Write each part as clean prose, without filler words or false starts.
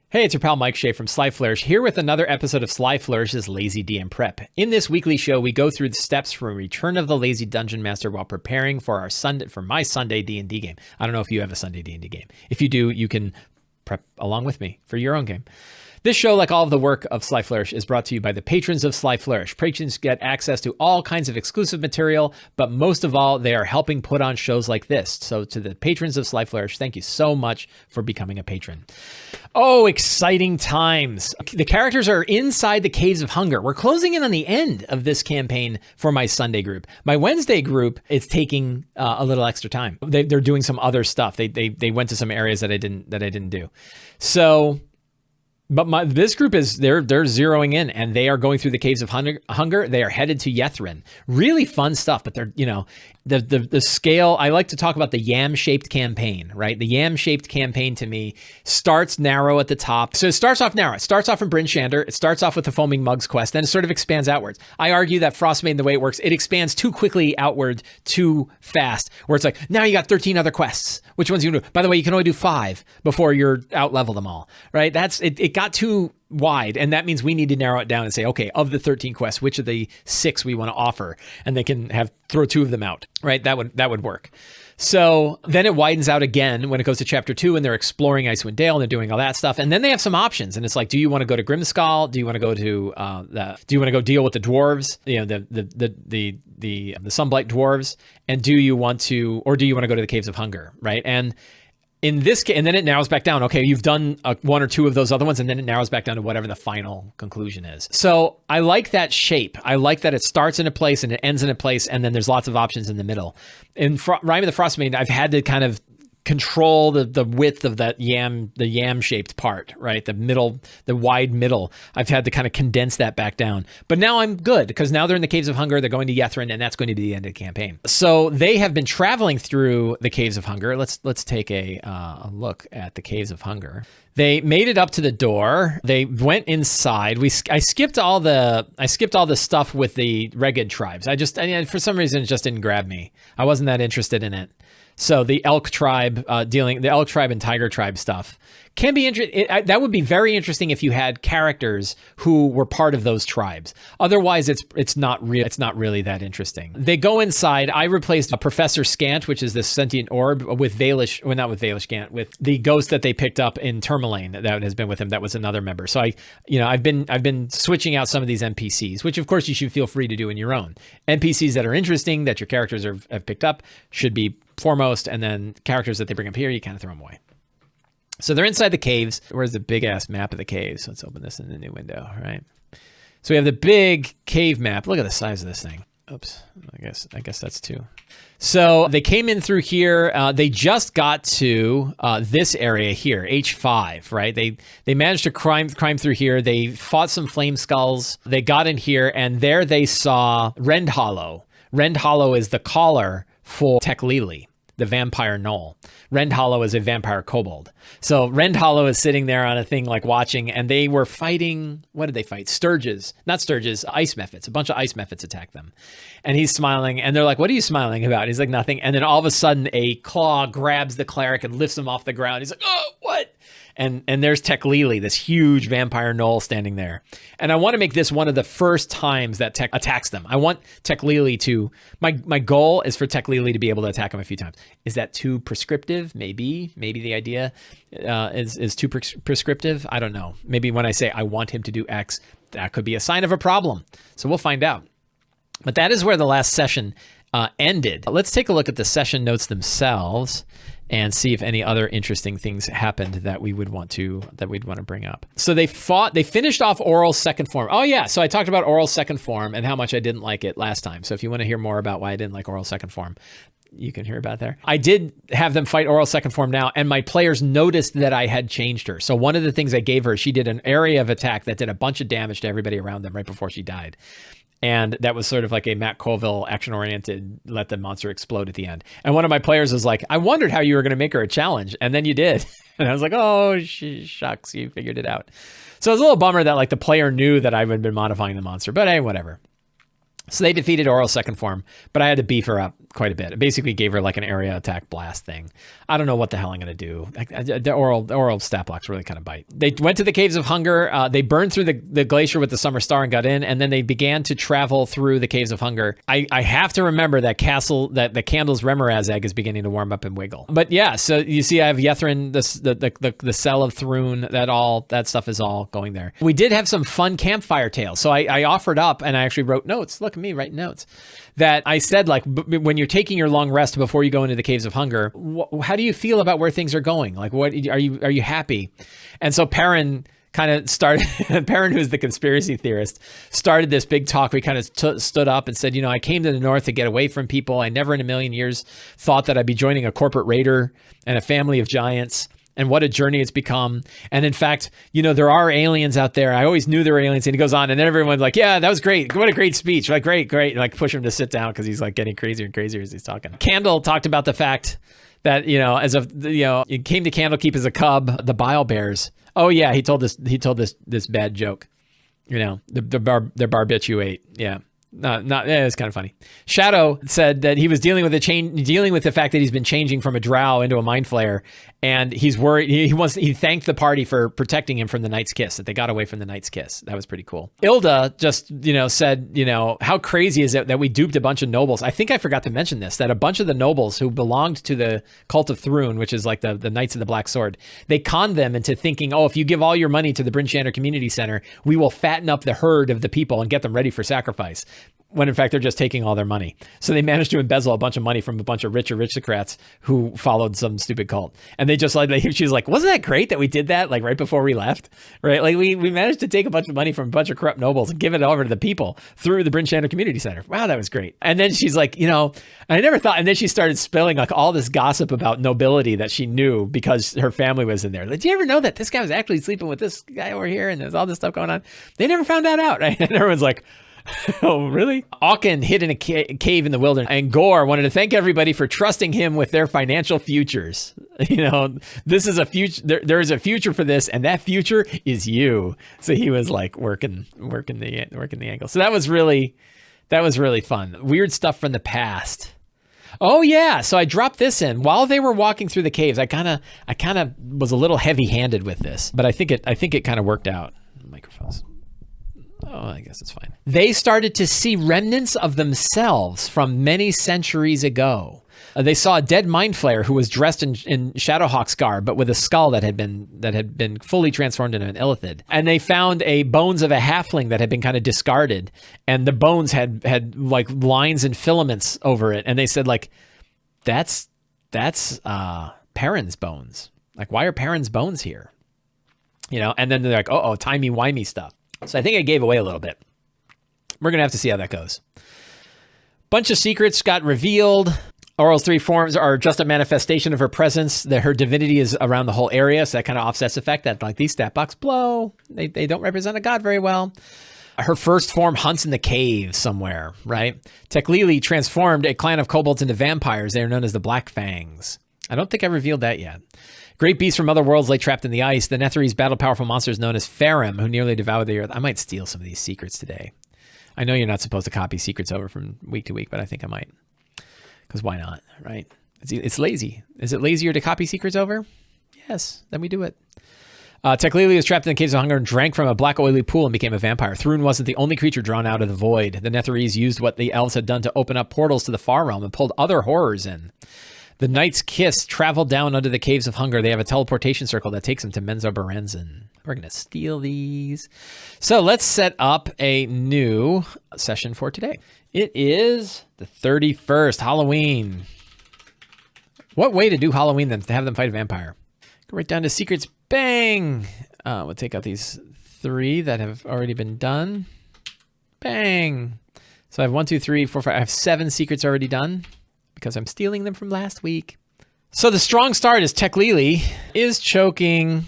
Hey, it's your pal Mike Shea from Sly Flourish, here with another episode of Sly Flourish's Lazy DM Prep. In this weekly show, we go through the steps from Return of the Lazy Dungeon Master while preparing for my Sunday D&D game. I don't know if you have a Sunday D&D game. If you do, you can prep along with me for your own game. This show, like all of the work of Sly Flourish, is brought to you by the patrons of Sly Flourish. Patrons get access to all kinds of exclusive material, but most of all, they are helping put on shows like this. So to the patrons of Sly Flourish, thank you so much for becoming a patron. Oh, exciting times. The characters are inside the Caves of Hunger. We're closing in on the end of this campaign for my Sunday group. My Wednesday group is taking a little extra time. They're doing some other stuff. They went to some areas that I didn't do. So... But this group is, they're zeroing in and they are going through the Caves of Hunger. They are headed to Yethrin. Really fun stuff, but they're, the scale, I like to talk about the yam-shaped campaign, right? The yam-shaped campaign to me starts narrow at the top. So it starts off narrow. It starts off in Bryn Shander. It starts off with the Foaming Mugs quest, then it sort of expands outwards. I argue that Frostmaiden, the way it works, it expands too quickly outward, too fast, where it's like, now you got 13 other quests. Which ones you do? By the way, you can only do 5 before you're out-level them all, right? It got too wide, and that means we need to narrow it down and say, okay, of the 13 quests, which of the 6 we want to offer, and they can throw 2 of them out, right? That would work. So then it widens out again when it goes to chapter 2 and they're exploring Icewind Dale and they're doing all that stuff. And then they have some options. And it's like, do you want to go to Grimskull? Do you want to go to do you want to go deal with the dwarves? The Sunblight dwarves? And do you want to go to the Caves of Hunger? Right. And in this case, and then it narrows back down. Okay, you've done 1 or 2 of those other ones, and then it narrows back down to whatever the final conclusion is. So I like that shape. I like that it starts in a place and it ends in a place, and then there's lots of options in the middle. In Rime of the Frostmaiden, I've had to kind of control the width of that the yam-shaped part, right? The wide middle. I've had to kind of condense that back down. But now I'm good, because now they're in the Caves of Hunger, they're going to Yethrin, and that's going to be the end of the campaign. So they have been traveling through the Caves of Hunger. Let's take a look at the Caves of Hunger. They made it up to the door. They went inside. I skipped all the stuff with the Reged tribes. For some reason, it just didn't grab me. I wasn't that interested in it. So the elk tribe the elk tribe and tiger tribe stuff can be interesting. That would be very interesting if you had characters who were part of those tribes. Otherwise, it's not really that interesting. They go inside. I replaced Professor Scant, which is this sentient orb, with Valish, well, not with Valish Scant, with the ghost that they picked up in Tourmaline that has been with him. That was another member. So I've been switching out some of these NPCs, which of course you should feel free to do in your own. NPCs that are interesting that your characters have picked up should be foremost, and then characters that they bring up here, you kind of throw them away. So they're inside the caves. Where's the big ass map of the caves? Let's open this in the new window, right? So we have the big cave map. Look at the size of this thing. Oops, I guess that's 2. So they came in through here. They just got to this area here, H5, right? They managed to climb through here. They fought some flame skulls. They got in here, and there they saw Rend Hollow. Rend Hollow is the caller for Tekeli-li, the vampire gnoll. Rend Hollow is a vampire kobold. So Rend Hollow is sitting there on a thing like watching, and they were fighting, what did they fight? Sturges. Not Sturges, ice mephits. A bunch of ice mephits attacked them. And he's smiling, and they're like, what are you smiling about? He's like, nothing. And then all of a sudden, a claw grabs the cleric and lifts him off the ground. He's like, oh, what? And there's Tekeli-li, this huge vampire gnoll standing there. And I want to make this one of the first times that Tech attacks them. I want Tekeli-li to... My goal is for Tekeli-li to be able to attack him a few times. Is that too prescriptive? Maybe the idea is too prescriptive. I don't know. Maybe when I say I want him to do X, that could be a sign of a problem. So we'll find out. But that is where the last session ended. Let's take a look at the session notes themselves and see if any other interesting things happened that we'd want to bring up. So they finished off Oral's second form. Oh yeah, so I talked about Oral's second form and how much I didn't like it last time. So if you want to hear more about why I didn't like Oral's second form, you can hear about there. I did have them fight Oral's second form now, and my players noticed that I had changed her. So one of the things I gave her, she did an area of attack that did a bunch of damage to everybody around them right before she died. And that was sort of like a Matt Colville action-oriented, let the monster explode at the end. And one of my players was like, I wondered how you were going to make her a challenge. And then you did. And I was like, oh, shucks, you figured it out. So it was a little bummer that like the player knew that I had been modifying the monster. But hey, whatever. So they defeated Oral's second form, but I had to beef her up quite a bit. I basically gave her like an area attack blast thing. I don't know what the hell I'm going to do. The Oral stat blocks really kind of bite. They went to the Caves of Hunger. They burned through the glacier with the Summer Star and got in, and then they began to travel through the Caves of Hunger. I have to remember that the Candle's Remoraz egg is beginning to warm up and wiggle. But yeah, so you see I have Yethrin, the Cell of Thrune, that stuff is all going there. We did have some fun campfire tales. So I offered up, and I actually wrote notes. Look at me writing notes. That I said, like, when you're taking your long rest before you go into the Caves of Hunger, how do you feel about where things are going? Like, what are you happy? And so Perrin kind of started, Perrin, who's the conspiracy theorist, started this big talk. We kind of stood up and said, I came to the North to get away from people. I never in a million years thought that I'd be joining a corporate raider and a family of giants. And what a journey it's become. And in fact, there are aliens out there. I always knew there were aliens. And he goes on, and then everyone's like, yeah, that was great. What a great speech. Like, great. Like, push him to sit down because he's like getting crazier and crazier as he's talking. Candle talked about the fact that, it came to Candlekeep as a cub, the Bile Bears. Oh yeah, he told this bad joke. The barbiturate. Yeah. It was kind of funny. Shadow said that he was dealing with the fact that he's been changing from a drow into a mind flayer, and he's worried. He thanked the party for protecting him from the Night's Kiss, that they got away from the Night's Kiss. That was pretty cool. Ilda just, said, how crazy is it that we duped a bunch of nobles? I think I forgot to mention this, that a bunch of the nobles who belonged to the Cult of Thrune, which is like the Knights of the Black Sword, they conned them into thinking, if you give all your money to the Bryn Shander Community Center, we will fatten up the herd of the people and get them ready for sacrifice. When in fact they're just taking all their money. So they managed to embezzle a bunch of money from a bunch of rich aristocrats who followed some stupid cult. And they just she's like, wasn't that great that we did that like right before we left? Right? Like we managed to take a bunch of money from a bunch of corrupt nobles and give it over to the people through the Bryn Shander Community Center. Wow, that was great. And then she's like, I never thought, and then she started spilling like all this gossip about nobility that she knew because her family was in there. Like, do you ever know that this guy was actually sleeping with this guy over here and there's all this stuff going on? They never found that out, right? And everyone's like, oh, really? Aachen hid in a cave in the wilderness, and Gore wanted to thank everybody for trusting him with their financial futures. This is a future. There is a future for this, and that future is you. So he was like working the angle. So that was really fun. Weird stuff from the past. Oh yeah, so I dropped this in while they were walking through the caves. I kind of was a little heavy-handed with this, but I think it kind of worked out. Microphones. Oh, I guess it's fine. They started to see remnants of themselves from many centuries ago. They saw a dead mind flayer who was dressed in Shadowhawk's garb, but with a skull that had been fully transformed into an illithid. And they found bones of a halfling that had been kind of discarded, and the bones had like lines and filaments over it. And they said, like, that's Perrin's bones. Like, why are Perrin's bones here? And then they're like, oh, timey-wimey stuff. So I think I gave away a little bit. We're going to have to see how that goes. Bunch of secrets got revealed. Oral's 3 forms are just a manifestation of her presence. Her divinity is around the whole area, so that kind of offsets the fact that like these stat blocks blow. They don't represent a god very well. Her first form hunts in the cave somewhere, right? Tekeli-li transformed a clan of kobolds into vampires. They are known as the Black Fangs. I don't think I revealed that yet. Great beasts from other worlds lay trapped in the ice. The Netherese battle powerful monsters known as Farum, who nearly devoured the earth. I might steal some of these secrets today. I know you're not supposed to copy secrets over from week to week, but I think I might. Because why not, right? It's lazy. Is it lazier to copy secrets over? Yes, then we do it. Tekeli-li was trapped in the caves of hunger and drank from a black oily pool and became a vampire. Thrune wasn't the only creature drawn out of the void. The Netherese used what the elves had done to open up portals to the far realm and pulled other horrors in. The Night's Kiss traveled down under the Caves of Hunger. They have a teleportation circle that takes them to Menzoberranzan. We're going to steal these. So let's set up a new session for today. It is the 31st, Halloween. What way to do Halloween than to have them fight a vampire? Go right down to secrets. Bang! We'll take out these 3 that have already been done. Bang! So I have 1, 2, 3, 4, 5. I have 7 secrets already done, because I'm stealing them from last week. So the strong start is Tekeli-li is choking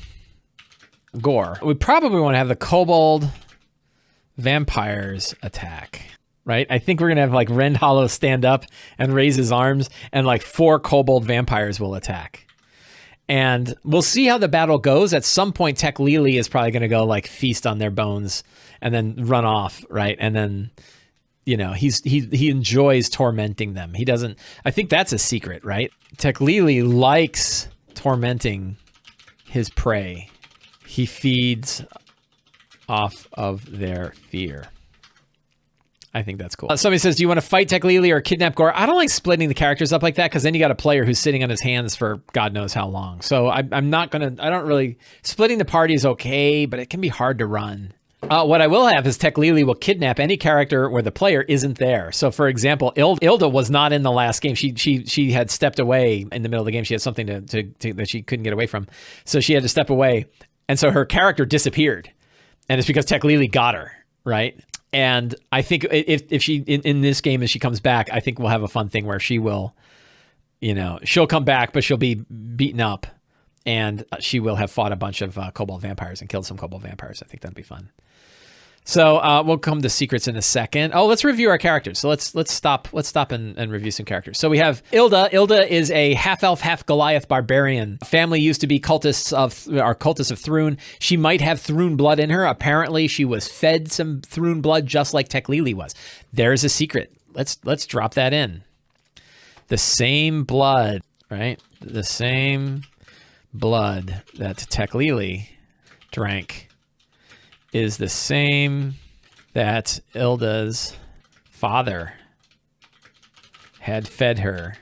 Gore. We probably want to have the kobold vampires attack, right? I think we're going to have like Rend Hollow stand up and raise his arms, and like 4 kobold vampires will attack. And we'll see how the battle goes. At some point, Tekeli-li is probably going to go like feast on their bones and then run off, right? And then he enjoys tormenting them. He doesn't. I think that's a secret, right? Tekeli-li likes tormenting his prey. He feeds off of their fear. I think that's cool. Somebody says, do you want to fight Tekeli-li or kidnap Gore? I don't like splitting the characters up like that because then you got a player who's sitting on his hands for God knows how long. So I'm not going to, I don't really, splitting the party is okay, but it can be hard to run. What I will have is Tekeli-li will kidnap any character where the player isn't there. So for example, Ilda was not in the last game. She had stepped away in the middle of the game. She had something to that she couldn't get away from. So she had to step away. And so her character disappeared. And it's because Tekeli-li got her, right? And I think if she, in this game, as she comes back, I think we'll have a fun thing where she will, she'll come back, but she'll be beaten up and she will have fought a bunch of kobold vampires and killed some kobold vampires. I think that'd be fun. So we'll come to secrets in a second. Oh, let's review our characters. So let's stop and review some characters. So we have Ilda. Ilda is a half elf, half Goliath barbarian. Family used to be cultists of Thrun. She might have Thrun blood in her. Apparently, she was fed some Thrun blood, just like Tekeli-li was. There's a secret. Let's drop that in. The same blood, right? The same blood that Tekeli-li drank is the same that Ilda's father had fed her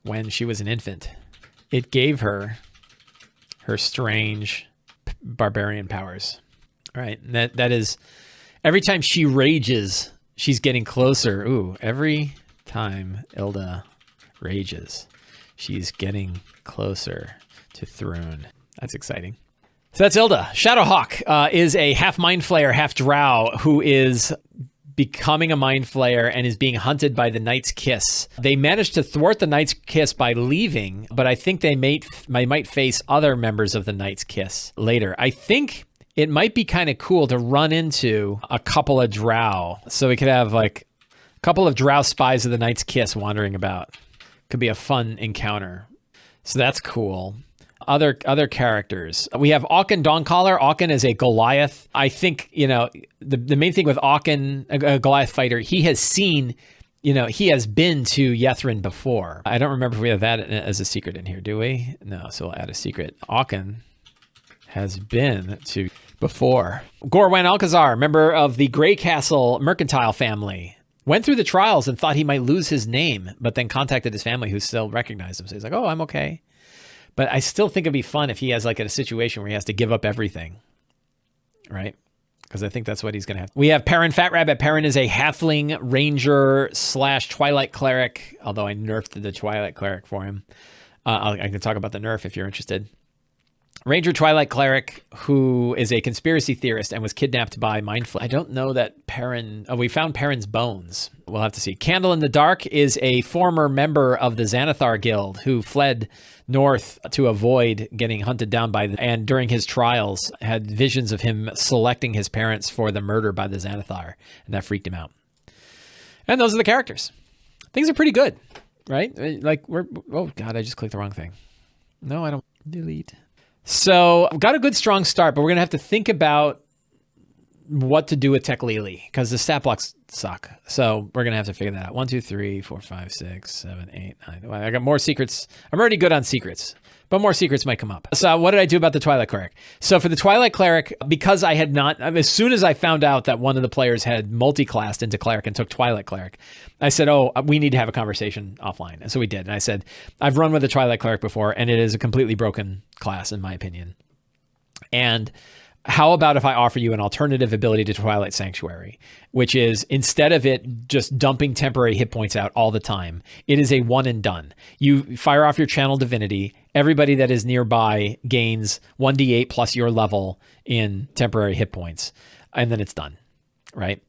when she was an infant. It gave her her strange barbarian powers. All right. And that is, every time she rages, she's getting closer. Ooh, every time Ilda rages, she's getting closer to Thrun. That's exciting. So that's Ilda. Shadowhawk is a half Mind Flayer, half Drow who is becoming a Mind Flayer and is being hunted by the Night's Kiss. They managed to thwart the Night's Kiss by leaving, but I think they might face other members of the Night's Kiss later. I think it might be kind of cool to run into a couple of Drow. So we could have like a couple of Drow spies of the Night's Kiss wandering about. Could be a fun encounter. So that's cool. Other characters. We have Auken Dawncaller. Auken is a Goliath. I think, the main thing with Auken, a Goliath fighter, he has seen, he has been to Yethrin before. I don't remember if we have that as a secret in here, do we? No, so we'll add a secret. Auken has been to before. Gorwan Alcazar, member of the Grey Castle mercantile family, went through the trials and thought he might lose his name, but then contacted his family who still recognized him. So he's like, oh, I'm okay. But I still think it'd be fun if he has like a situation where he has to give up everything, right? Because I think that's what he's going to have. We have Perrin Fat Rabbit. Perrin is a halfling ranger / Twilight cleric, although I nerfed the Twilight cleric for him. I can talk about the nerf if you're interested. Ranger Twilight cleric who is a conspiracy theorist and was kidnapped by Mind Flayer. I don't know that Perrin... Oh, we found Perrin's bones. We'll have to see. Candle in the Dark is a former member of the Xanathar Guild who fled north to avoid getting hunted down by them, and during his trials had visions of him selecting his parents for the murder by the Xanathar, and that freaked him out. And those are the characters. Things are pretty good, right? Like oh God, I just clicked the wrong thing. No, I don't. Delete. So I've got a good strong start, but we're gonna have to think about what to do with Tekeli-li because the stat blocks suck. So we're gonna have to figure that out. 1, 2, 3, 4, 5, 6, 7, 8, 9. I got more secrets. I'm already good on secrets, but more secrets might come up. So what did I do about the Twilight Cleric? So for the Twilight Cleric, because I had not, as soon as I found out that one of the players had multi-classed into Cleric and took Twilight Cleric, I said, oh, we need to have a conversation offline. And so we did. And I said, I've run with the Twilight Cleric before, and it is a completely broken class, in my opinion. And how about if I offer you an alternative ability to Twilight Sanctuary, which is instead of it just dumping temporary hit points out all the time, it is a one and done. You fire off your channel divinity. Everybody that is nearby gains 1d8 plus your level in temporary hit points. And then it's done, right?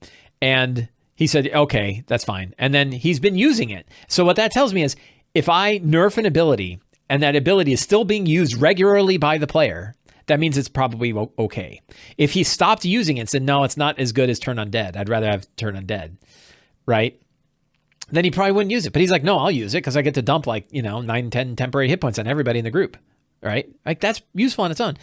And he said, okay, that's fine. And then he's been using it. So what that tells me is if I nerf an ability and that ability is still being used regularly by the player, that means it's probably okay. If he stopped using it and said, no, it's not as good as Turn Undead, I'd rather have Turn Undead, right? Then he probably wouldn't use it. But he's like, no, I'll use it because I get to dump 9, 10 temporary hit points on everybody in the group, right? Like that's useful on its own.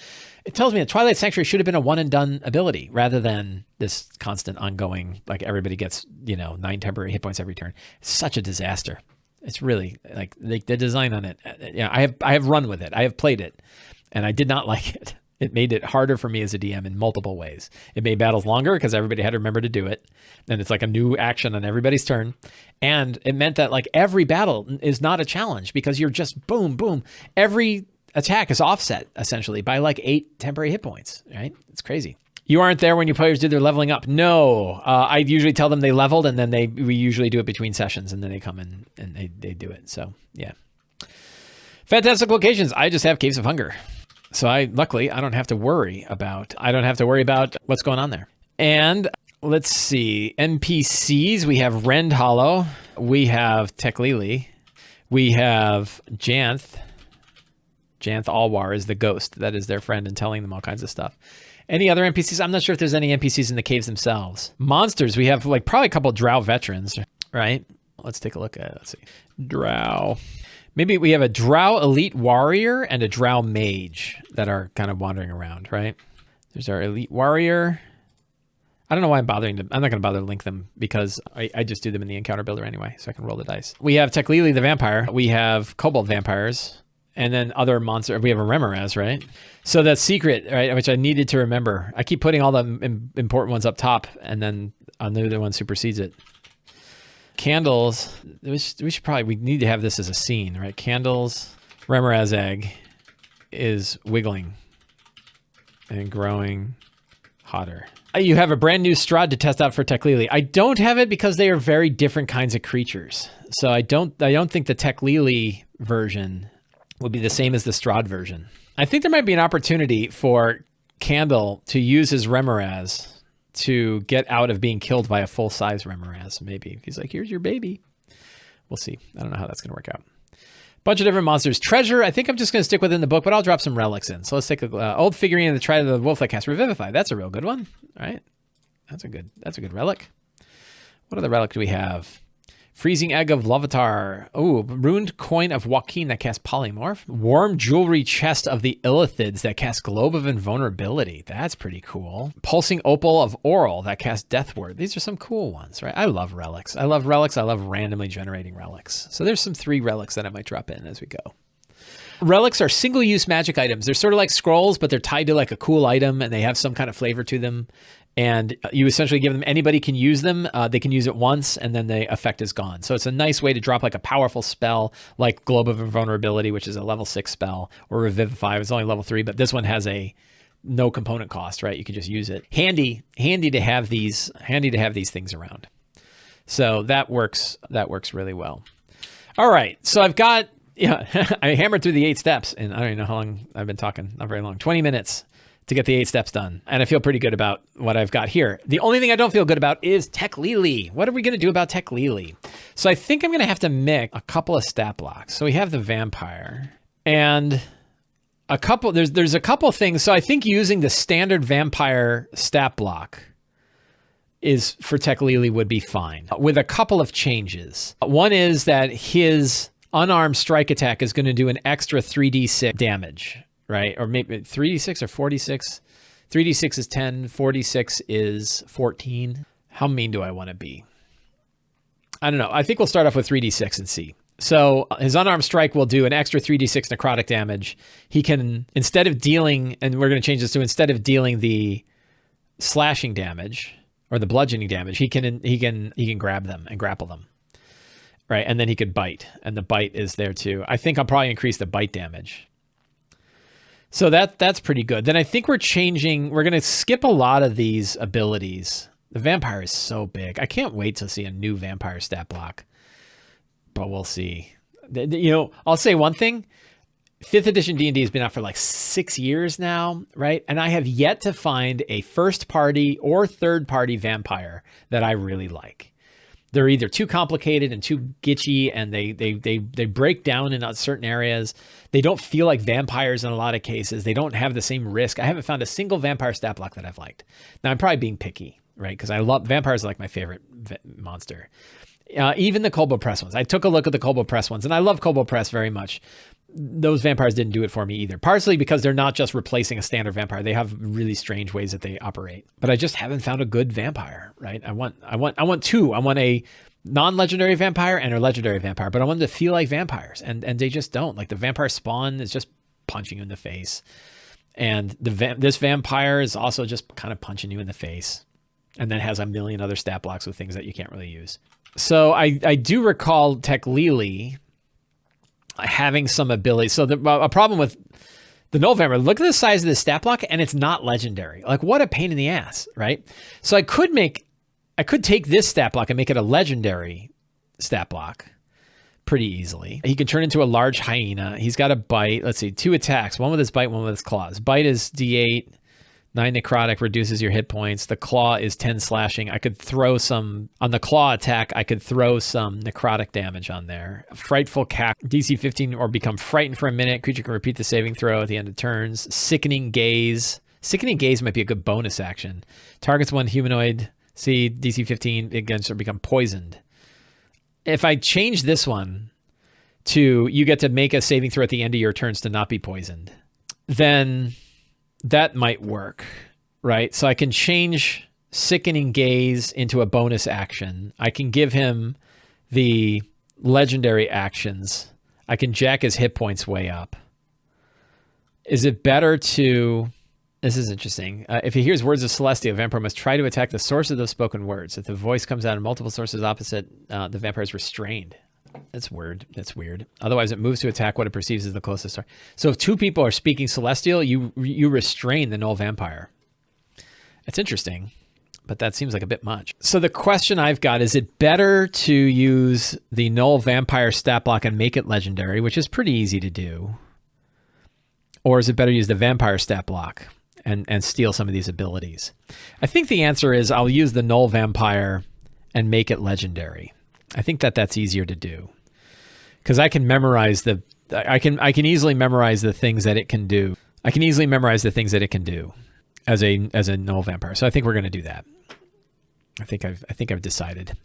It tells me that Twilight Sanctuary should have been a one and done ability rather than this constant ongoing, like everybody gets, 9 temporary hit points every turn. It's such a disaster. It's really like the design on it. I have run with it. I have played it and I did not like it. It made it harder for me as a DM in multiple ways. It made battles longer because everybody had to remember to do it. And it's like a new action on everybody's turn. And it meant that like every battle is not a challenge because you're just boom, boom. Every attack is offset essentially by like 8 temporary hit points, right? It's crazy. You aren't there when your players do their leveling up. No, I usually tell them they leveled and then we usually do it between sessions and then they come in and they do it. So yeah. Fantastic locations. I just have Caves of Hunger. So luckily I don't have to worry about what's going on there. And let's see, NPCs, we have Rend Hollow, we have Tekeli-li, we have Janth. Janth Alwar is the ghost that is their friend and telling them all kinds of stuff. Any other NPCs? I'm not sure if there's any NPCs in the caves themselves. Monsters, we have like probably a couple of Drow veterans, right? Let's take a look at, let's see, Drow. Maybe we have a Drow elite warrior and a Drow mage that are kind of wandering around, right? There's our elite warrior. I don't know why I'm not going to bother to link them because I just do them in the encounter builder anyway, so I can roll the dice. We have Tekeli-li the vampire. We have kobold vampires and then other monsters. We have a Remoraz, right? So that's secret, right? Which I needed to remember. I keep putting all the important ones up top and then another one supersedes it. Candles, we need to have this as a scene, right? Candles, Remoraz egg is wiggling and growing hotter. You have a brand new Strahd to test out for Tekeli-li. I don't have it because they are very different kinds of creatures. So I don't think the Tekeli-li version will be the same as the Strahd version. I think there might be an opportunity for Candle to use his Remoraz to get out of being killed by a full-size Remoraz, maybe. He's like, here's your baby. We'll see. I don't know how that's going to work out. Bunch of different monsters. Treasure, I think I'm just going to stick within the book, but I'll drop some relics in. So let's take a old figurine of the Triad of the Wolf that casts Revivify. That's a real good one. All right. That's a good relic. What other relic do we have? Freezing Egg of Lovitar. Oh, Ruined Coin of Joaquin that casts Polymorph. Warm Jewelry Chest of the Illithids that casts Globe of Invulnerability. That's pretty cool. Pulsing Opal of Oral that casts Death Word. These are some cool ones, right? I love relics. I love randomly generating relics. So there's some 3 relics that I might drop in as we go. Relics are single-use magic items. They're sort of like scrolls, but they're tied to like a cool item and they have some kind of flavor to them. And you essentially give them, anybody can use them. They can use it once and then the effect is gone. So it's a nice way to drop like a powerful spell like Globe of Invulnerability, which is a level 6 spell, or Revivify. It's only level 3, but this one has a no component cost, right? You can just use it. Handy to have these things around. So that works really well. All right. So I've got, I hammered through the 8 steps and I don't even know how long I've been talking. Not very long, 20 minutes. To get the 8 steps done. And I feel pretty good about what I've got here. The only thing I don't feel good about is Tekeli-li. What are we going to do about Tekeli-li? So I think I'm going to have to mix a couple of stat blocks. So we have the vampire and a couple, there's a couple things. So I think using the standard vampire stat block is for Tekeli-li would be fine with a couple of changes. One is that his unarmed strike attack is going to do an extra 3d6 damage. Right? Or maybe 3d6 or 4d6. 3d6 is 10, 4d6 is 14. How mean do I want to be? I don't know. I think we'll start off with 3d6 and see. So his unarmed strike will do an extra 3d6 necrotic damage. He can, instead of dealing, and we're going to change this to instead of dealing the slashing damage or the bludgeoning damage, he can grab them and grapple them. Right? And then he could bite. And the bite is there too. I think I'll probably increase the bite damage. So that's pretty good. Then I think we're going to skip a lot of these abilities. The vampire is so big. I can't wait to see a new vampire stat block, but we'll see. I'll say one thing. 5th edition D&D has been out for like 6 years now, right? And I have yet to find a first party or third party vampire that I really like. They're either too complicated and too gitchy and they break down in certain areas. They don't feel like vampires in a lot of cases. They don't have the same risk. I haven't found a single vampire stat block that I've liked. Now I'm probably being picky, right? Because I love vampires are like my favorite monster. Even the Kobold Press ones. I took a look at the Kobold Press ones and I love Kobold Press very much. those vampires didn't do it for me either. Partially because they're not just replacing a standard vampire. They have really strange ways that they operate. But I just haven't found a good vampire, right? I want two. I want a non-legendary vampire and a legendary vampire, but I want them to feel like vampires, and they just don't. Like the vampire spawn is just punching you in the face, and this vampire is also just kind of punching you in the face, and then has a million other stat blocks with things that you can't really use. So I do recall Tekeli-li having some ability. So a problem with the Null Vampire, look at the size of the stat block, and it's not legendary. Like, what a pain in the ass, right? So I could take this stat block and make it a legendary stat block pretty easily. He can turn into a large hyena. He's got a bite. Let's see, 2 attacks, one with his bite, one with his claws. Bite is D8, 9 necrotic, reduces your hit points. The claw is 10 slashing. I could throw some, on the claw attack, I could throw some necrotic damage on there. Frightful Cack, DC 15 or become frightened for a minute. Creature can repeat the saving throw at the end of turns. Sickening Gaze. Sickening Gaze might be a good bonus action. Targets one humanoid, see DC 15 against or become poisoned. If I change this one to you get to make a saving throw at the end of your turns to not be poisoned, then that might work, right? So I can change Sickening Gaze into a bonus action. I can give him the legendary actions. I can jack his hit points way up. Is it better to... This is interesting. If he hears words of Celestia, a vampire must try to attack the source of those spoken words. If the voice comes out of multiple sources opposite, the vampire is restrained. That's weird. That's weird. Otherwise, it moves to attack what it perceives as the closest source. So if 2 people are speaking Celestial, you restrain the Null Vampire. It's interesting, but that seems like a bit much. So the question I've got, is it better to use the Null Vampire stat block and make it legendary, which is pretty easy to do? Or is it better to use the Vampire stat block and steal some of these abilities? I think the answer is I'll use the Null Vampire and make it legendary. I think that's easier to do because I can memorize I can easily memorize the things that it can do. I can easily memorize the things that it can do as a Null Vampire. So I think we're going to do that. I think I've decided.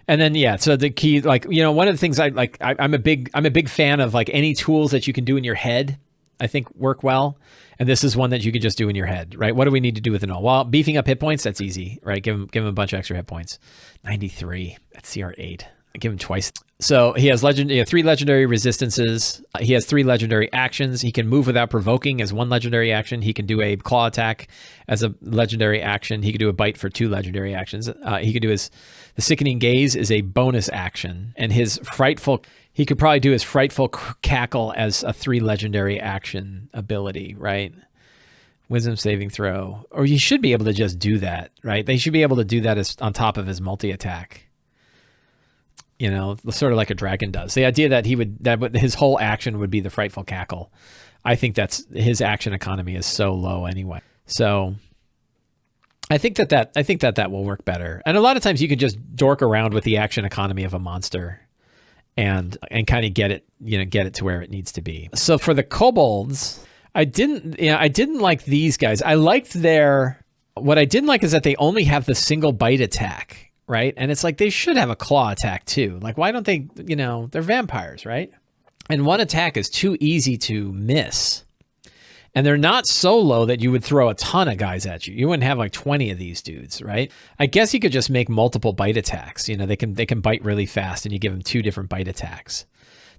And then, yeah, so the key, like, you know, one of the things I'm a big fan of, like, any tools that you can do in your head, I think work well. And this is one that you can just do in your head, right? What do we need to do with the Null? Well, beefing up hit points, that's easy, right? Give him a bunch of extra hit points. 93, that's CR8. Give him twice. So he has 3 legendary resistances. He has 3 legendary actions. He can move without provoking as 1 legendary action. He can do a claw attack as a legendary action. He could do a bite for 2 legendary actions. He could do the Sickening Gaze is a bonus action, and he could probably do his frightful cackle as a 3 legendary action ability, right? Wisdom saving throw, or you should be able to just do that, right? They should be able to do that as on top of his multi-attack. You know, sort of like a dragon does. The idea that his whole action would be the frightful cackle. I think his action economy is so low anyway. So I think that will work better. And a lot of times you can just dork around with the action economy of a monster and kind of get it to where it needs to be. So for the kobolds, I didn't like these guys. What I didn't like is that they only have the single bite attack. Right? And it's like, they should have a claw attack too. Like, why don't they, they're vampires, right? And 1 attack is too easy to miss. And they're not so low that you would throw a ton of guys at you. You wouldn't have like 20 of these dudes, right? I guess you could just make multiple bite attacks. They can bite really fast and you give them 2 different bite attacks.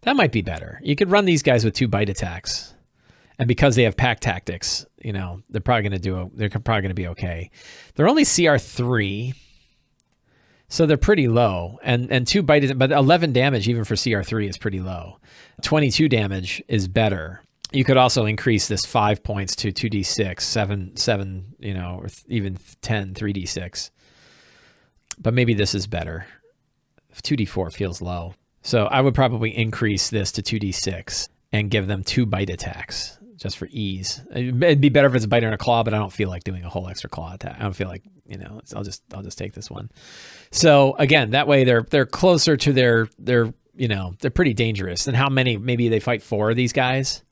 That might be better. You could run these guys with 2 bite attacks. And because they have pack tactics, they're probably going to be okay. They're only CR3. So they're pretty low, and 2 bite, but 11 damage even for CR3 is pretty low. 22 damage is better. You could also increase this 5 points to 2d6, 7, or even 10, 3d6. But maybe this is better. 2d4 feels low. So I would probably increase this to 2d6 and give them 2 bite attacks just for ease. It'd be better if it's a bite and a claw, but I don't feel like doing a whole extra claw attack. I don't feel like, I'll just take this one. So again, that way they're closer to they're pretty dangerous. And how many, maybe they fight 4 of these guys,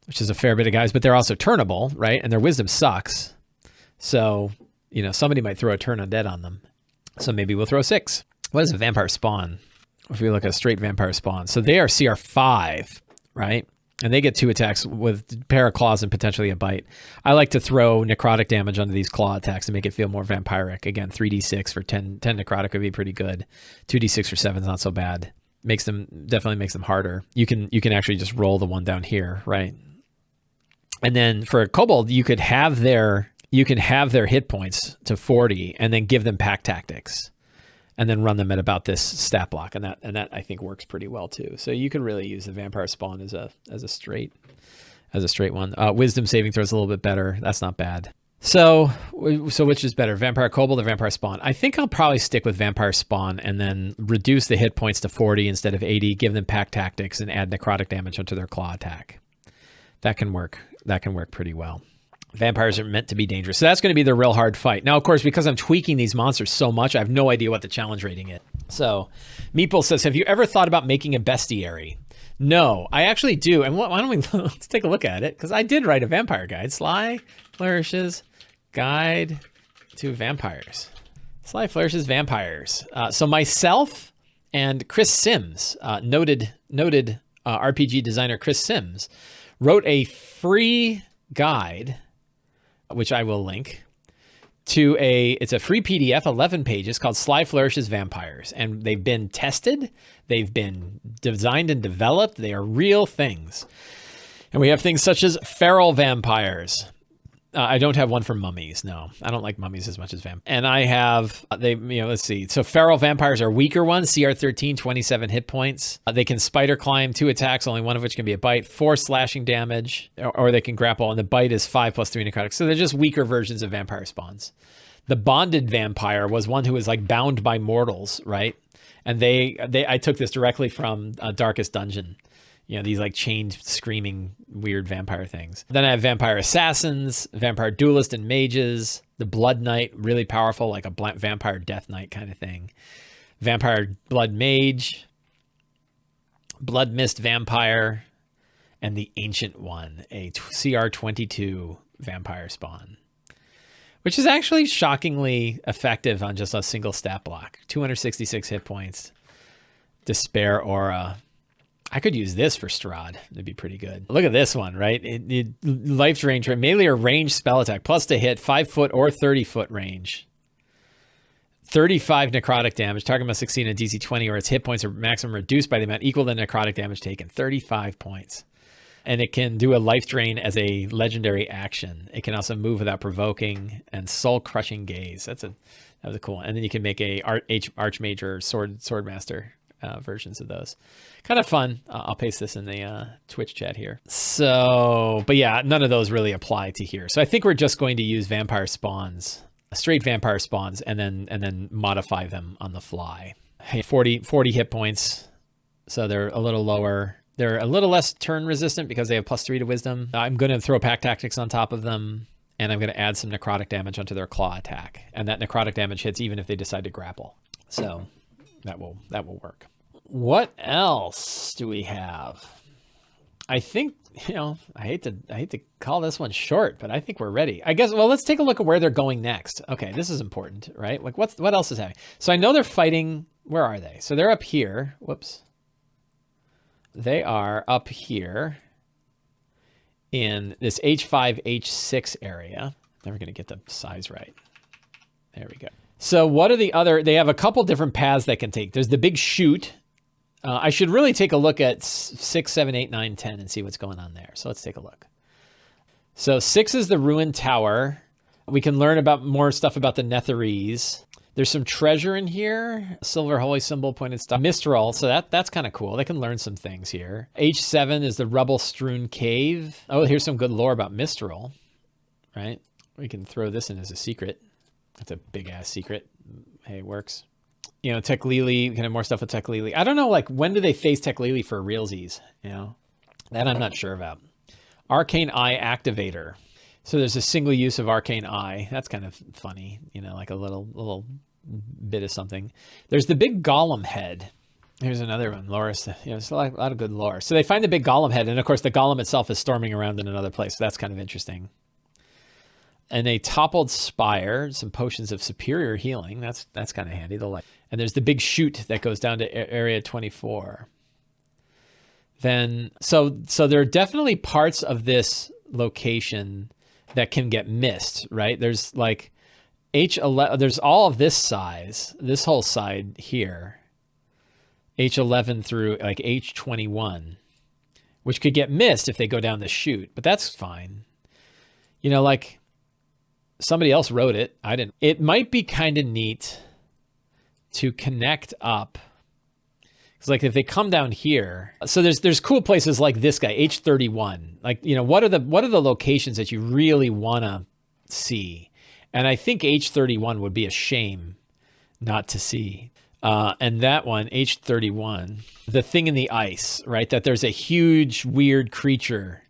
which is a fair bit of guys, but they're also turnable, right? And their wisdom sucks. So, somebody might throw a turn undead on them. So maybe we'll throw 6. What is a vampire spawn? If we look at a straight vampire spawn. So they are CR5, right? And they get 2 attacks with a pair of claws and potentially a bite. I like to throw necrotic damage onto these claw attacks to make it feel more vampiric. Again, 3d6 for 10 necrotic would be pretty good. 2d6 for 7 is not so bad. Definitely makes them harder. You can actually just roll the one down here, right? And then for a kobold, you can have their hit points to 40 and then give them pack tactics. And then run them at about this stat block, and that I think works pretty well too. So you can really use the vampire spawn as a straight one. Wisdom saving throws a little bit better. That's not bad. So which is better, vampire kobold or vampire spawn? I think I'll probably stick with vampire spawn and then reduce the hit points to 40 instead of 80. Give them pack tactics and add necrotic damage onto their claw attack. That can work. That can work pretty well. Vampires are meant to be dangerous. So that's going to be the real hard fight. Now, of course, because I'm tweaking these monsters so much, I have no idea what the challenge rating is. So Meeple says, have you ever thought about making a bestiary? No, I actually do. And why don't we, let's take a look at it. Because I did write a vampire guide. Sly Flourish's Guide to Vampires. Sly Flourish's Vampires. So myself and Chris Sims, noted RPG designer Chris Sims, wrote a free guide, which I will link, to it's a free PDF, 11 pages, called Sly Flourish's Vampires. And they've been tested, they've been designed and developed, they are real things. And we have things such as feral vampires. I don't have one for mummies, no. I don't like mummies as much as vampires. And I have, let's see. So feral vampires are weaker ones, CR 13, 27 hit points. They can spider climb, 2 attacks, only one of which can be a bite, 4 slashing damage, or they can grapple, and the bite is 5 plus 3 necrotic. So they're just weaker versions of vampire spawns. The bonded vampire was one who was like bound by mortals, right? And I took this directly from Darkest Dungeon. These like chained, screaming, weird vampire things. Then I have vampire assassins, vampire duelist and mages, the blood knight, really powerful, like a vampire death knight kind of thing. Vampire blood mage, blood mist vampire, and the ancient one, a CR 22 vampire spawn, which is actually shockingly effective on just a single stat block. 266 hit points, despair aura. I could use this for Strahd. It'd be pretty good. Look at this one, right? Life range, melee or range spell attack, plus to hit 5 foot or 30 foot range. 35 necrotic damage. Target must succeed in DC 20 or its hit points are maximum reduced by the amount equal to necrotic damage taken. 35 points. And it can do a life drain as a legendary action. It can also move without provoking, and soul crushing gaze. That was a cool one. And then you can make a archmage or swordmaster versions of those. Kind of fun. I'll paste this in the Twitch chat here. So, but yeah, none of those really apply to here. So I think we're just going to use vampire spawns, straight vampire spawns, and then modify them on the fly. Hey, 40 hit points. So they're a little lower. They're a little less turn resistant because they have +3 to wisdom. I'm going to throw pack tactics on top of them, and I'm going to add some necrotic damage onto their claw attack. And that necrotic damage hits even if they decide to grapple. So that will work. What else do we have? I think, I hate to call this one short, but I think we're ready. I guess, well, let's take a look at where they're going next. Okay, this is important, right? Like what else is happening? So I know they're fighting, where are they? So they're up here. Whoops. They are up here in this H5, H6 area. Never going to get the size right. There we go. So what are the other, they have a couple different paths they can take. There's the big chute. I should really take a look at 6, 7, 8, 9, 10 and see what's going on there. So let's take a look. So 6 is the ruined tower. We can learn about more stuff about the Netherese. There's some treasure in here. Silver holy symbol, pointed star. Mistral, so that's kind of cool. They can learn some things here. H7 is the rubble-strewn cave. Oh, here's some good lore about Mistral, right? We can throw this in as a secret. That's a big-ass secret. Hey, it works. Tekeli-li, we can have more stuff with Tekeli-li. I don't know, like, when do they face Tekeli-li for realsies? That I'm not sure about. Arcane Eye Activator. So there's a single use of Arcane Eye. That's kind of funny, like a little bit of something. There's the big golem head. Here's another one, Loris. There's a lot of good lore. So they find the big golem head, and of course the golem itself is storming around in another place. So that's kind of interesting. And a toppled spire, some potions of superior healing. That's kind of handy. And there's the big chute that goes down to area 24. then so there are definitely parts of this location that can get missed, right? There's like H11, there's all of this size, this whole side here, H11 through like H21, which could get missed if they go down the chute, but that's fine. You know, like somebody else wrote it. I didn't. It might be kind of neat to connect up. Because like if they come down here, so there's cool places like this guy, H31. Like, you know, what are the locations that you really want to see? And I think H31 would be a shame not to see. And that one, H31, the thing in the ice, right? That there's a huge, weird creature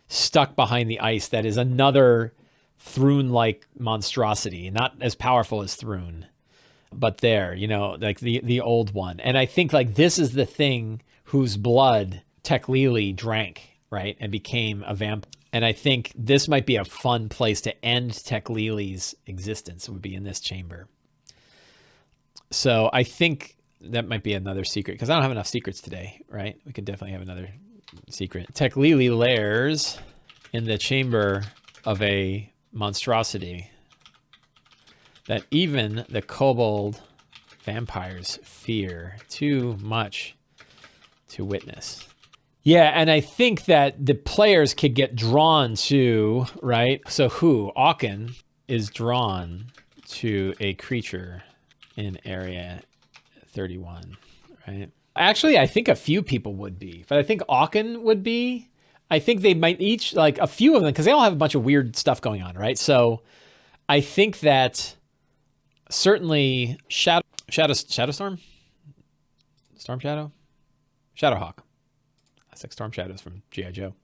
stuck behind the ice that is another Thrune-like monstrosity, not as powerful as Thrune, but there, you know, like the old one. And I think like this is the thing whose blood Tekeli-li drank, right? And became a vampire. And I think this might be a fun place to end Tekeli-li's existence, would be in this chamber. So I think that might be another secret, because I don't have enough secrets today, right? We could definitely have another secret. Tekeli-li lairs in the chamber of a monstrosity that even the kobold vampires fear too much to witness. Yeah, and I think that the players could get drawn to, right? So who? Aachen is drawn to a creature in area 31, right? Actually, I think a few people would be, but I think Aachen would be. I think they might each, like a few of them, because they all have a bunch of weird stuff going on, right? So I think that certainly Shadowstorm? Storm Shadow? Shadowhawk. That's like Storm Shadows from G.I. Joe.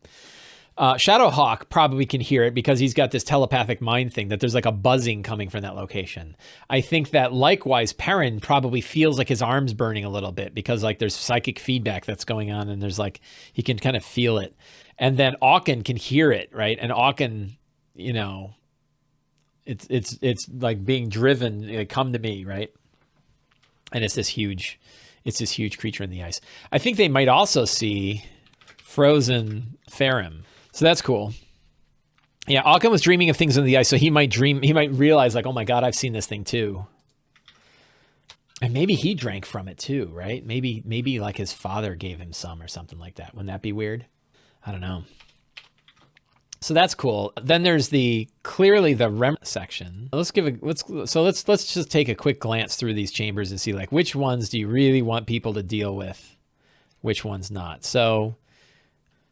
Shadowhawk probably can hear it because he's got this telepathic mind thing that there's like a buzzing coming from that location. I think that likewise Perrin probably feels like his arm's burning a little bit because like there's psychic feedback that's going on and there's like, he can kind of feel it. And then Aachen can hear it, right? And Aachen, you know, it's like being driven, like, come to me, right? And it's this huge creature in the ice. I think they might also see frozen Farum. So that's cool. Yeah, Aachen was dreaming of things in the ice, so he might realize like, oh my God, I've seen this thing too. And maybe he drank from it too, right? Maybe like his father gave him some or something like that. Wouldn't that be weird? I don't know. So that's cool. Then there's clearly the Rem section. Let's just take a quick glance through these chambers and see like which ones do you really want people to deal with, which ones not. So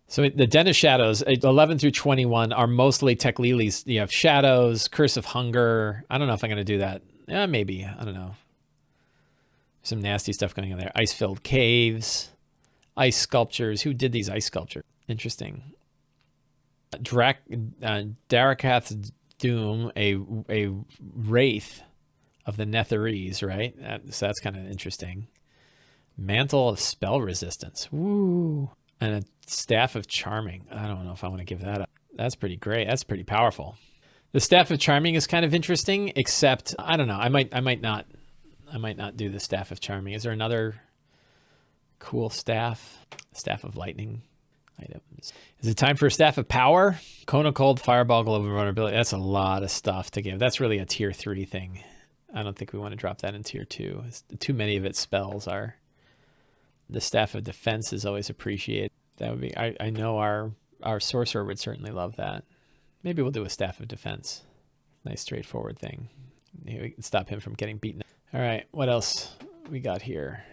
the Den of Shadows, 11 through 21 are mostly Tekeli-li's. You have Shadows, Curse of Hunger. I don't know if I'm going to do that. Yeah, maybe. I don't know. Some nasty stuff going on there. Ice-filled caves, ice sculptures. Who did these ice sculptures? Interesting. Darakath's Doom, a wraith of the Netherese, right? So that's kind of interesting. Mantle of Spell Resistance. Woo. And a Staff of Charming. I don't know if I want to give that up. That's pretty great. That's pretty powerful. The Staff of Charming is kind of interesting, except I don't know. I might not do the Staff of Charming. Is there another cool staff? Staff of Lightning items. Is it time for a Staff of Power? Cone of Cold, Fireball, Globe of Vulnerability. That's a lot of stuff to give. That's really a tier 3 thing. I don't think we want to drop that in tier 2. Too many of its spells are. The Staff of Defense is always appreciated. That would be, I know our sorcerer would certainly love that. Maybe we'll do a Staff of Defense. Nice straightforward thing. We can stop him from getting beaten. All right, what else we got here?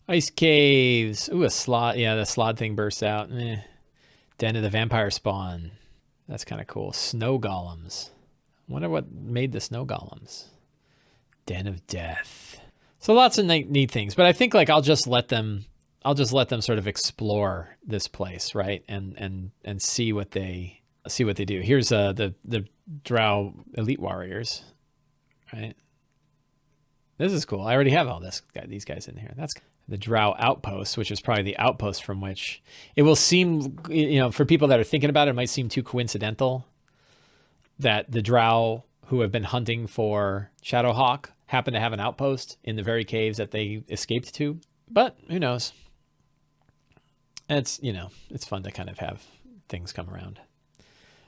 Ice caves. Ooh, a slot. Yeah, the slot thing bursts out. Den of the Vampire Spawn. That's kind of cool. Snow golems. Wonder what made the snow golems. Den of Death. So lots of neat things, but I think like I'll just let them sort of explore this place, right? And see what they do. Here's the Drow Elite Warriors, right? This is cool. I already have all these guys in here. That's the Drow Outpost, which is probably the outpost from which it will seem, you know, for people that are thinking about it, it might seem too coincidental that the Drow who have been hunting for Shadowhawk happen to have an outpost in the very caves that they escaped to. But who knows? it's, you know, it's fun to kind of have things come around.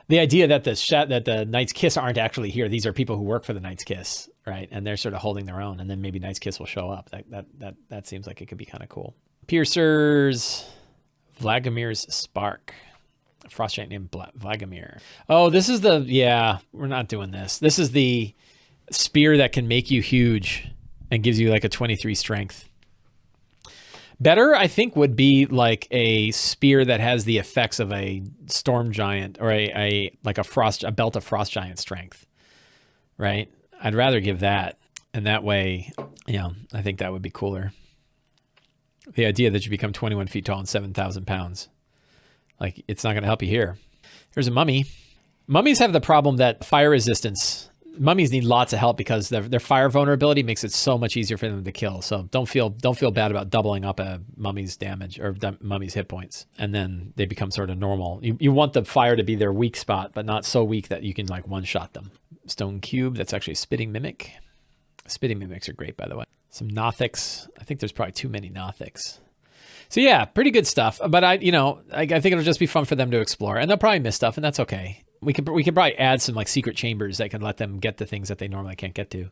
The idea that the Knight's Kiss aren't actually here. These are people who work for the Knight's Kiss, right? And they're sort of holding their own, and then maybe Knight's Kiss will show up. That seems like it could be kind of cool. Piercers, Vladimir's Spark. A frost giant named Vladimir. Oh, this is we're not doing this. This is the spear that can make you huge and gives you like a 23 strength. Better, I think, would be like a spear that has the effects of a storm giant or a belt of frost giant strength, right? I'd rather give that, and that way, I think that would be cooler. The idea that you become 21 feet tall and 7,000 pounds, like it's not going to help you here. Here's a mummy. Mummies have the problem that fire resistance. Mummies need lots of help because their fire vulnerability makes it so much easier for them to kill. So don't feel bad about doubling up a mummy's damage or mummy's hit points, and then they become sort of normal. You want the fire to be their weak spot, but not so weak that you can like one-shot them. Stone cube. That's actually a spitting mimic. Spitting mimics are great, by the way. Some Nothics. I think there's probably too many Nothics. So yeah, pretty good stuff. But I think it'll just be fun for them to explore, and they'll probably miss stuff, and that's okay. We can probably add some like secret chambers that can let them get the things that they normally can't get to,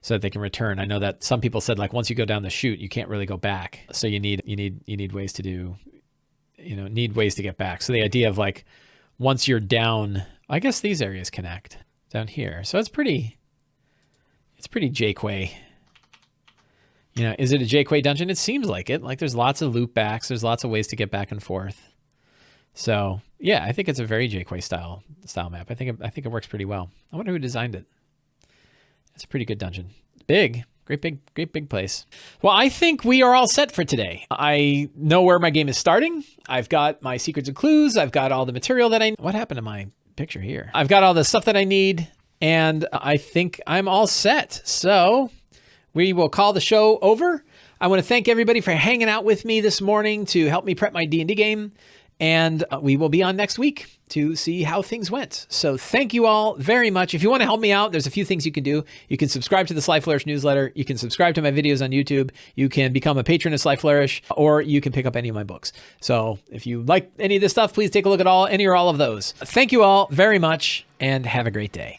so that they can return. I know that some people said like once you go down the chute, you can't really go back. So you need ways to do, need ways to get back. So the idea of like once you're down, I guess these areas connect down here. So it's pretty Jquay. Is it a Jquay dungeon? It seems like it. Like there's lots of loop backs. There's lots of ways to get back and forth. So yeah, I think it's a very Jquay style map. I think it works pretty well. I wonder who designed it. It's a pretty good dungeon. Big, great big place. Well, I think we are all set for today. I know where my game is starting. I've got my secrets and clues. I've got all the material that what happened to my picture here? I've got all the stuff that I need, and I think I'm all set. So we will call the show over. I want to thank everybody for hanging out with me this morning to help me prep my D&D game. And we will be on next week to see how things went. So thank you all very much. If you want to help me out, there's a few things you can do. You can subscribe to the Sly Flourish newsletter. You can subscribe to my videos on YouTube. You can become a patron of Sly Flourish, or you can pick up any of my books. So if you like any of this stuff, please take a look at any or all of those. Thank you all very much, and have a great day.